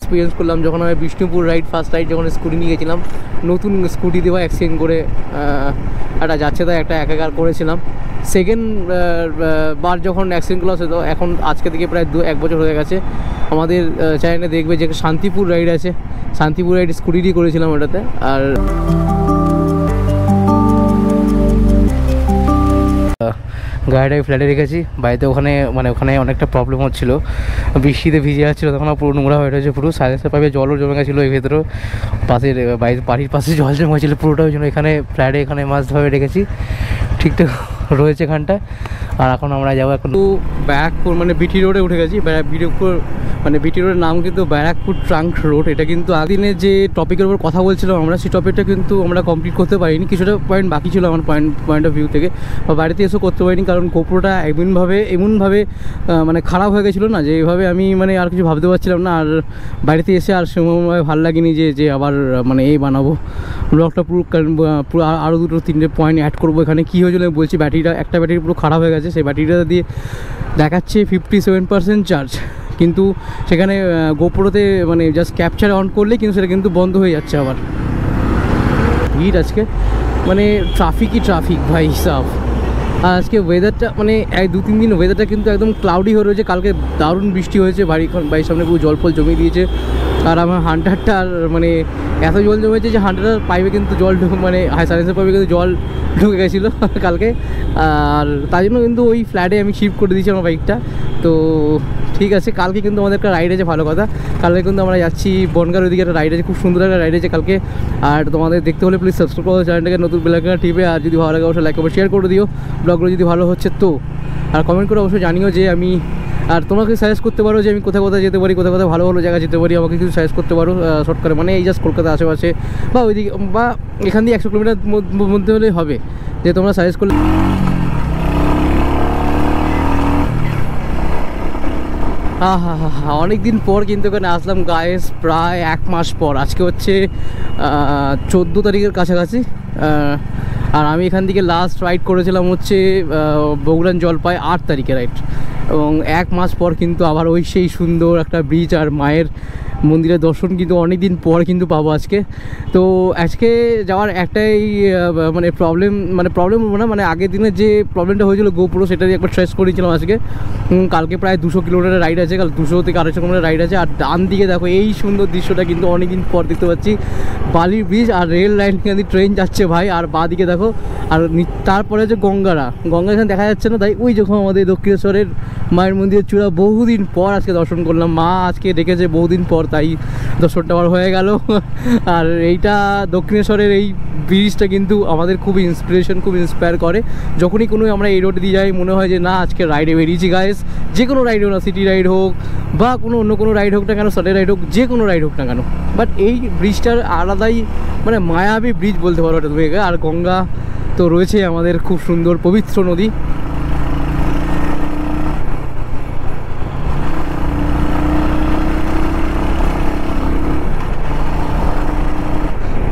Experience করলাম যখন আমি বিষ্ণুপুর রাইড ফার্স্ট রাইড যখন স্কুটি নিয়ে গেছিলাম, নতুন স্কুটি দিয়ে এক্সচেঞ্জ করে একটা যাচ্ছে তাই একটা একাকার করেছিলাম। সেকেন্ড বার যখন অ্যাক্সিডেন্ট ক্লাস হতো, এখন আজকে থেকে প্রায় 1 বছর হয়ে গেছে, আমাদের চ্যানেলে দেখবে যে শান্তিপুর রাইড আছে, শান্তিপুর রাইড স্কুটি দিয়ে করেছিলাম ওটাতে। আর গাড়িটাকে ফ্ল্যাটে রেখেছি বাড়িতে, ওখানে অনেকটা প্রবলেম হচ্ছিলো, বৃষ্টিতে ভিজে যাচ্ছিলো, তখন পুরো নোংরা হয়ে রয়েছে, পুরো সাইলেন্সার পাইপে জলও জমে গেছিলো এই ভেতরেও, পাশের বাড়ির পাশে জল জমে গেছিলো পুরোটা, ওই জন্য এখানে ফ্ল্যাটে এখানে মাছভাবে রেখেছি, ঠিকঠাক রয়েছে এখানটায়। আর এখন আমরা যাবো এখন ব্যারাকপুর, মানে বিটি রোডে উঠে গেছি। বিটি রোডের নাম কিন্তু ব্যারাকপুর ট্রাঙ্ক রোড। এটা কিন্তু আগদিনে যে টপিকের উপর কথা বলছিলাম আমরা, সেই টপিকটা কিন্তু আমরা কমপ্লিট করতে পারিনি, কিছুটা পয়েন্ট বাকি ছিল আমার পয়েন্ট অফ ভিউ থেকে, বা বাড়িতে এসেও করতে পারিনি, কারণ গোপ্রোটা এমনভাবে মানে খারাপ হয়ে গেছিলো না, যে এইভাবে আমি আর কিছু ভাবতে পারছিলাম না। আর বাড়িতে এসে আর সেরকমভাবে ভালো লাগেনি যে আবার বানাবো ব্লগটা পুরো আরও 2-3টে পয়েন্ট অ্যাড করবো। এখানে কী হয়েছিল আমি বলছি, একটা ব্যাটারি পুরো খারাপ হয়ে গেছে, সেই ব্যাটারিটা দিয়ে দেখাচ্ছে 57% চার্জ, কিন্তু সেখানে গোপ্রোতে জাস্ট ক্যাপচার অন করলে কিন্তু সেটা কিন্তু বন্ধ হয়ে যাচ্ছে আবার। ভিড় আজকে ট্রাফিক ভাই সাব। আর আজকে ওয়েদারটা 2-3 দিন ওয়েদারটা কিন্তু একদম ক্লাউডি হয়ে রয়েছে। কালকে দারুণ বৃষ্টি হয়েছে, বাড়ির সামনে পুরো জল ফল জমিয়ে দিয়েছে। আর আমার হান্টারটা এত জল জমেছে যে হান্টারটার পাইপে কিন্তু জল সাইলেন্সার পাইপে কিন্তু জল ঢুকে গেছিলো কালকে। আর তাই জন্য কিন্তু ওই ফ্ল্যাটে আমি শিফট করে দিয়েছি আমার বাইকটা। তো ঠিক আছে, কালকে কিন্তু আমাদের একটা রাইড আছে, ভালো কথা। কালকে কিন্তু আমরা যাচ্ছি বনগাঁর ওইদিকে, একটা রাইড আছে, খুব সুন্দর একটা রাইড আছে কালকে। আর তোমাদের দেখতে হলে প্লিজ সাবস্ক্রাইব করো চ্যানেলটাকে, নতুন বেল আইকনটা টিপে। আর যদি ভালো লাগে অবশ্যই লাইক করে শেয়ার করে দিও ব্লগগুলো যদি ভালো হচ্ছে তো। আর কমেন্ট করে অবশ্যই জানিও যে আর তোমাকে সাজেস্ট করতে পারো যে আমি কোথায় যেতে পারি, কোথায় ভালো জায়গা যেতে পারি, আমাকে কিছু সাজেস্ট করতে পারো শর্টকাটে, এই জাস্ট কলকাতা আশেপাশে বা ওইদিকে, বা এখান দিয়ে 100 কিলোমিটার মধ্যে হলেই হবে, যে তোমরা সাজেস্ট করলে। অনেক দিন পর কিন্তু এখানে আসলাম গাইস, প্রায় 1 মাস পর। আজকে হচ্ছে 14 তারিখের কাছাকাছি। আর আমি এখান থেকে লাস্ট রাইড করেছিলাম হচ্ছে বগুড়ান জলপাই 8 তারিখে রাইড, এবং 1 মাস পর কিন্তু আবার ওই সেই সুন্দর একটা ব্রিজ আর মায়ের মন্দিরের দর্শন কিন্তু অনেক দিন পর কিন্তু পাবো আজকে। তো আজকে যাওয়ার একটাই প্রবলেম না, আগের দিনের যে প্রবলেমটা হয়েছিল গোপ্রো, সেটা দিয়ে একবার ট্রেস করেছিলাম আজকে। কালকে প্রায় 200 কিলোমিটার রাইড আছে, কাল 200 থেকে 250 কিলোমিটার রাইড আছে। আর ডান দিকে দেখো এই সুন্দর দৃশ্যটা কিন্তু অনেক দিন পর দেখতে পাচ্ছি, বালির ব্রিজ আর রেল লাইন কিন্তু ট্রেন যাচ্ছে ভাই। আর বাঁ দিকে দেখো, আর তারপরে যে গঙ্গা এখানে দেখা যাচ্ছে না, তাই ওই যখন আমাদের দক্ষিণেশ্বরের মায়ের মন্দিরের চূড়া বহুদিন পর আজকে দর্শন করলাম। মা আজকে ডেকেছে বহুদিন পর, তাই দর্শনটা আবার হয়ে গেল। আর এইটা দক্ষিণেশ্বরের এই ব্রিজটা কিন্তু আমাদের খুব ইন্সপায়ার করে। যখনই কোনো আমরা এই রোডে দিয়ে যাই, মনে হয় যে না আজকে রাইডে বেরিয়েছি গাইস, যে কোনো রাইড হোক না, সিটি রাইড হোক বা অন্য কোনো রাইড হোক না কেন, সানডে রাইড হোক, যে কোনো রাইড হোক না কেন, বাট এই ব্রিজটার আলাদাই মায়াবী ব্রিজ বলতে পারো এটা তুমি। আর গঙ্গা তো রয়েছে আমাদের খুব সুন্দর পবিত্র নদী।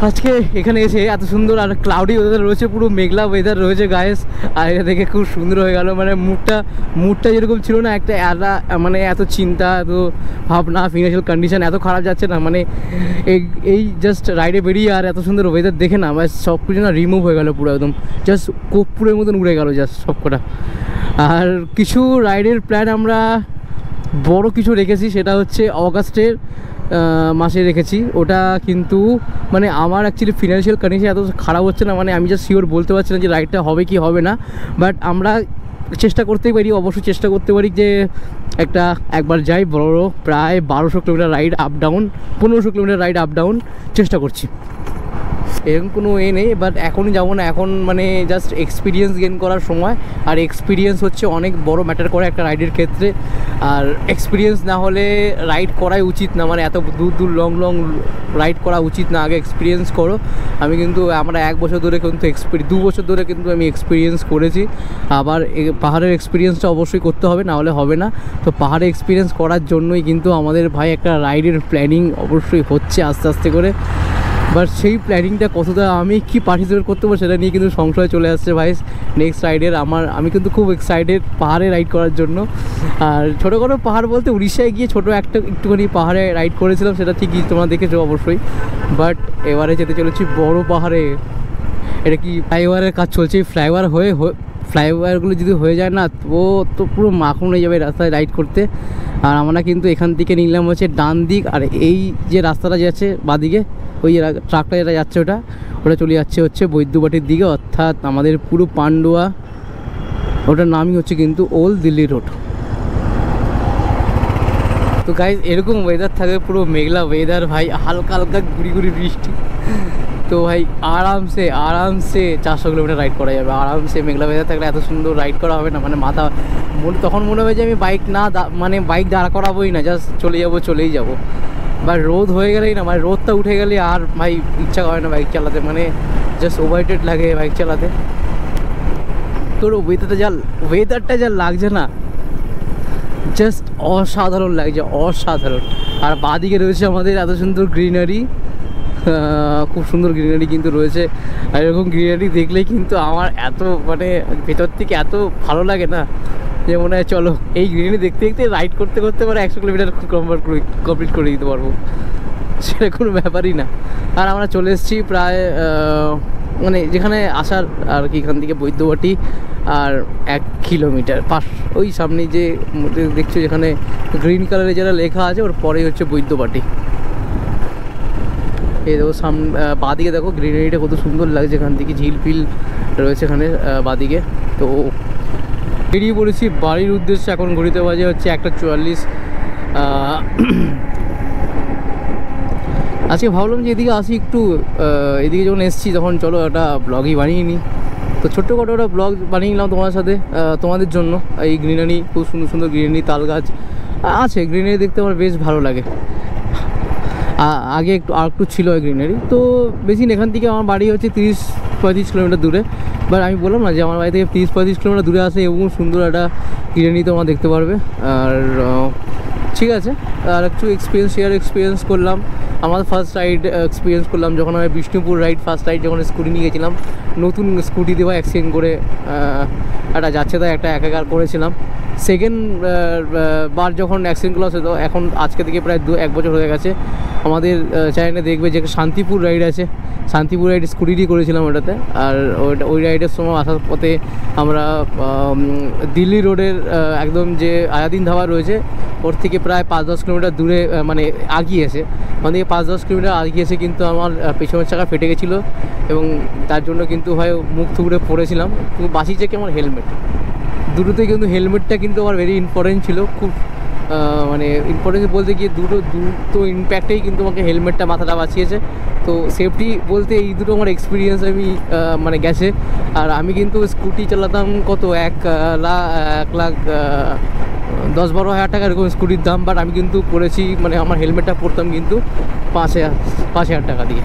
আজকে এখানে এসে এত সুন্দর আর ক্লাউডি ওয়েদার রয়েছে, পুরো মেঘলা ওয়েদার রয়েছে গাইস। আর এটা দেখে খুব সুন্দর হয়ে গেল, মুডটা যেরকম ছিল না, একটা এত চিন্তা, এত ভাবনা, ফিনান্সিয়াল কন্ডিশন এত খারাপ যাচ্ছে না, এই জাস্ট রাইডে বেরিয়ে আর এত সুন্দর ওয়েদার দেখে না, ব্যাস সব কিছু না রিমুভ হয়ে গেল পুরো, একদম জাস্ট কর্পূরের মতন উড়ে গেল জাস্ট সবকটা। আর কিছু রাইডের প্ল্যান আমরা বড় কিছু রেখেছি, সেটা হচ্ছে অগাস্টের মাসে রেখেছি। ওটা কিন্তু আমার অ্যাকচুয়ালি ফিনান্সিয়াল কন্ডিশন এত খারাপ হচ্ছে না, আমি জাস্ট শিওর বলতে পারছি না যে রাইডটা হবে কি হবে না, বাট আমরা চেষ্টা করতেই পারি, অবশ্যই চেষ্টা করতে পারি যে একবার যাই বড়, প্রায় 1200 kilometre ride up down, 1500 kilometre ride up down চেষ্টা করছি। এরকম কোনো নেই, বাট এখনই যাবো না, এখন জাস্ট এক্সপিরিয়েন্স গেন করার সময়। আর এক্সপিরিয়েন্স হচ্ছে অনেক বড় ম্যাটার করে একটা রাইডের ক্ষেত্রে। আর এক্সপিরিয়েন্স না হলে রাইড করাই উচিত না, এত দূর লং রাইড করা উচিত না, আগে এক্সপিরিয়েন্স করো। আমরা 1 বছর ধরে কিন্তু 2 বছর ধরে কিন্তু আমি এক্সপিরিয়েন্স করেছি। আবার পাহাড়ের এক্সপিরিয়েন্সটা অবশ্যই করতে হবে, না হলে হবে না। তো পাহাড়ে এক্সপিরিয়েন্স করার জন্যই কিন্তু আমাদের ভাই একটা রাইডের প্ল্যানিং অবশ্যই হচ্ছে আস্তে আস্তে করে। বাট সেই প্ল্যানিংটা কতটা আমি কি পার্টিসিপেট করতে পারবো সেটা নিয়ে কিন্তু সংশয় চলে আসছে ভাই। নেক্সট রাইডের আমি কিন্তু খুব এক্সাইটেড পাহাড়ে রাইড করার জন্য। আর ছোটোখাটো পাহাড় বলতে উড়িষ্যায় গিয়ে ছোটো একটুখানি পাহাড়ে রাইড করেছিলাম, সেটা ঠিকই তোমরা দেখেছো অবশ্যই। বাট এবারে যেতে চলেছি বড় পাহাড়ে। এটা কি ফ্লাইওভারের কাজ চলছে, ফ্লাইওভারগুলো যদি হয়ে যায় না ও তো পুরো মাখন হয়ে যাবে রাস্তায় রাইড করতে। আর আমরা কিন্তু এখান থেকে নিলাম হচ্ছে ডান দিক, আর এই যে রাস্তাটা যাচ্ছে বাদিকে, ওই ট্রাকটা যেটা যাচ্ছে ওটা চলে যাচ্ছে হচ্ছে বৈদ্যবাটির দিকে, অর্থাৎ আমাদের পুরো পান্ডুয়া, ওটার নামই হচ্ছে কিন্তু ওল্ড দিল্লি রোড। তো গাইজ এরকম ওয়েদার থাকে, পুরো মেঘলা ওয়েদার ভাই, হালকা হালকা গুড়ি বৃষ্টি। তো ভাই আরামসে 400 কিলোমিটার রাইড করা যাবে আরামসে। মেঘলা ওয়েদার থাকলে এত সুন্দর রাইড করা হবে না, মানে তখন মনে হবে যে আমি বাইক দাঁড়া করাবোই না, জাস্ট চলেই যাবো। বা রোদ হয়ে গেলেই না, মানে রোদটা উঠে গেলে আর ভাই ইচ্ছা করে না বাইক চালাতে, মানে জাস্ট ওভারটেড লাগে বাইক চালাতে। তোর ওয়েদারটা যা লাগছে না, জাস্ট অসাধারণ লাগছে, অসাধারণ। আর বাদিকে রয়েছে আমাদের এত সুন্দর গ্রিনারি, খুব সুন্দর গ্রিনারি কিন্তু রয়েছে। আর এরকম গ্রিনারি দেখলেই কিন্তু আমার এত মানে ভেতর থেকে এত ভালো লাগে না, যে মনে হয় চলো এই গ্রিনারি দেখতে দেখতে রাইড করতে মানে 100 কিলোমিটার কমপ্লিট করে দিতে পারবো, সেটা কোনো ব্যাপারই না। আর আমরা চলে এসেছি প্রায় মানে যেখানে আসার আর কি, এখান থেকে বৈদ্যবাটি আর 1 কিলোমিটার ওই সামনে যে দেখছো যেখানে গ্রিন কালারে যারা লেখা আছে ওর পরেই হচ্ছে বৈদ্যবাটি। এই দেখো বাদিকে দেখো গ্রিনারিটা কত সুন্দর লাগছে, এখান থেকে ঝিল ফিল রয়েছে এখানে বাদিকে। তো বেরিয়ে পড়েছি বাড়ির উদ্দেশ্যে, এখন ঘড়িতে বাজে হচ্ছে 1:44। আজকে ভাবলাম যে এদিকে আসি একটু, এদিকে যখন এসেছি তখন চলো একটা ব্লগই বানিয়ে নিই। তো ছোট্টখাটো একটা ব্লগ বানিয়ে নিলাম তোমাদের জন্য। এই গ্রিনারি, খুব সুন্দর সুন্দর গ্রিনারি, তাল গাছ আছে, গ্রিনারি দেখতে আমার বেশ ভালো লাগে। আগে একটু ছিল ওই গ্রিনারি, তো বেশি এখান থেকে আমার বাড়ি হচ্ছে 30-35 কিলোমিটার দূরে। বাট আমি বললাম না যে আমার বাড়ি থেকে 30-35 কিলোমিটার দূরে আসে এবং সুন্দর একটা গ্রিনারি তোমরা দেখতে পারবে। আর ঠিক আছে, আর একটু এক্সপিরিয়েন্স করলাম। আমাদের ফার্স্ট রাইড এক্সপিরিয়েন্স করলাম যখন আমি বিষ্ণুপুর ফার্স্ট রাইড যখন স্কুটি নিয়ে গেছিলাম, নতুন স্কুটি দিয়ে অ্যাক্সিডেন্ট করে একটা যাচ্ছে তাই একটা একাকার করেছিলাম। সেকেন্ড বার যখন অ্যাক্সিডেন্ট করলাম সেটা এখন আজকে থেকে প্রায় 1 বছর হয়ে গেছে। আমাদের চ্যানেলে দেখবে যে শান্তিপুর রাইড আছে, শান্তিপুর রাইড স্কুটিরই করেছিলাম ওটাতে। আর ওই রাইডের সময় আসার পথে আমরা দিল্লি রোডের একদম যে আয়াদিন ধাবা রয়েছে ওর থেকে প্রায় 5-10 কিলোমিটার দূরে মানে আগিয়েছে, মানে 5-10 কিলোমিটার আগিয়েছে কিন্তু আমার পেছনের চাকা ফেটে গেছিলো এবং তার জন্য কিন্তু হয় মুখ থুবড়ে পড়েছিলাম। কিন্তু বাঁচিয়েছে কি আমার হেলমেট, দুটোতেই কিন্তু হেলমেটটা কিন্তু আমার ভেরি ইম্পর্টেন্ট ছিল, খুব মানে ইম্পর্টেন্স বলতে গিয়ে দুটো ইম্প্যাক্টেই কিন্তু আমাকে হেলমেটটা মাথাটা বাঁচিয়েছে। তো সেফটি বলতে এই দুটো আমার এক্সপিরিয়েন্স আমি মানে গেছে। আর আমি কিন্তু স্কুটি চালাতাম কত 1,10-12 হাজার টাকা এরকম স্কুটির দাম, বাট আমি কিন্তু করেছি মানে আমার হেলমেটটা পরতাম কিন্তু 5,000 টাকা দিয়ে।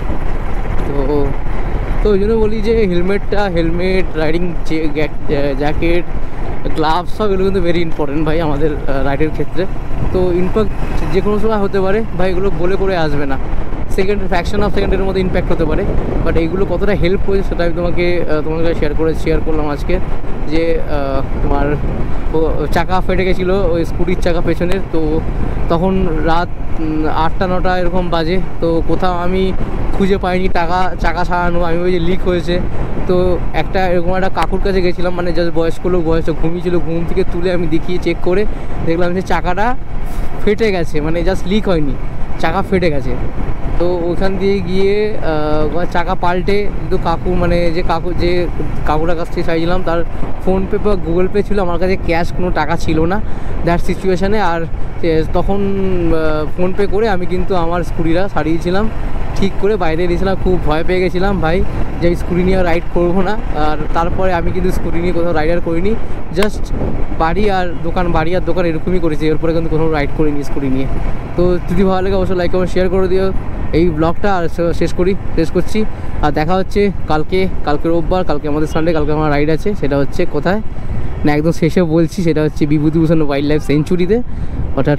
তো ওই জন্য বলি যে হেলমেট, রাইডিং জ্যাকেট, গ্লাভস সব এগুলো কিন্তু ভেরি ইম্পর্টেন্ট ভাই আমাদের রাইডের ক্ষেত্রে। তো ইম্প্যাক্ট যে কোনো সময় হতে পারে ভাই, এগুলো বলে করে আসবে না, ফ্র্যাকশন অফ সেকেন্ডের মধ্যে ইম্প্যাক্ট হতে পারে। বাট এইগুলো কতটা হেল্প করেছে সেটা আমি তোমাকে শেয়ার করলাম আজকে। যে তোমার চাকা ফেটে গেছিলো ওই স্কুটির চাকা পেছনের, তো তখন রাত 8টা-9টা এরকম বাজে। তো কোথাও আমি খুঁজে পাইনি চাকা সারানো, আমি ওই যে লিক হয়েছে। তো এরকম একটা কাকুর কাছে গেছিলাম, মানে জাস্ট বয়স্ক ঘুমিয়েছিল, ঘুম থেকে তুলে আমি দেখিয়ে চেক করে দেখলাম যে চাকাটা ফেটে গেছে, মানে জাস্ট লিক হয়নি, চাকা ফেটে গেছে। তো ওখান দিয়ে গিয়ে চাকা পাল্টে কিন্তু যে কাকুটার কাছ থেকে চাইছিলাম তার ফোনপে বা গুগল পে ছিল, আমার কাছে ক্যাশ কোনো টাকা ছিল না দ্যাট সিচুয়েশানে। আর তখন ফোনপে করে আমি কিন্তু আমার স্কুটিটা সারিয়েছিলাম, ঠিক করে বাইরে দিয়েছিলাম। খুব ভয় পেয়ে গেছিলাম ভাই যে স্কুটি নিয়ে রাইড করবো না। আর তারপরে আমি কিন্তু স্কুটি নিয়ে কোথাও রাইডার করিনি, জাস্ট বাড়ি আর দোকান এরকমই করেছি, এরপরে কিন্তু কোথাও রাইড করিনি স্কুটি নিয়ে। তো যদি ভালো লাগে অবশ্যই লাইক কমেন্ট শেয়ার করে দিও। এই ব্লগটা আর শেষ করছি। আর দেখা হচ্ছে কালকে রোববার, কালকে আমাদের সানডে, কালকে আমার রাইড আছে। সেটা হচ্ছে কোথায় না একদম শেষে বলছি, সেটা হচ্ছে বিভূতিভূষণ ওয়াইল্ড লাইফ সেঞ্চুরিতে, অর্থাৎ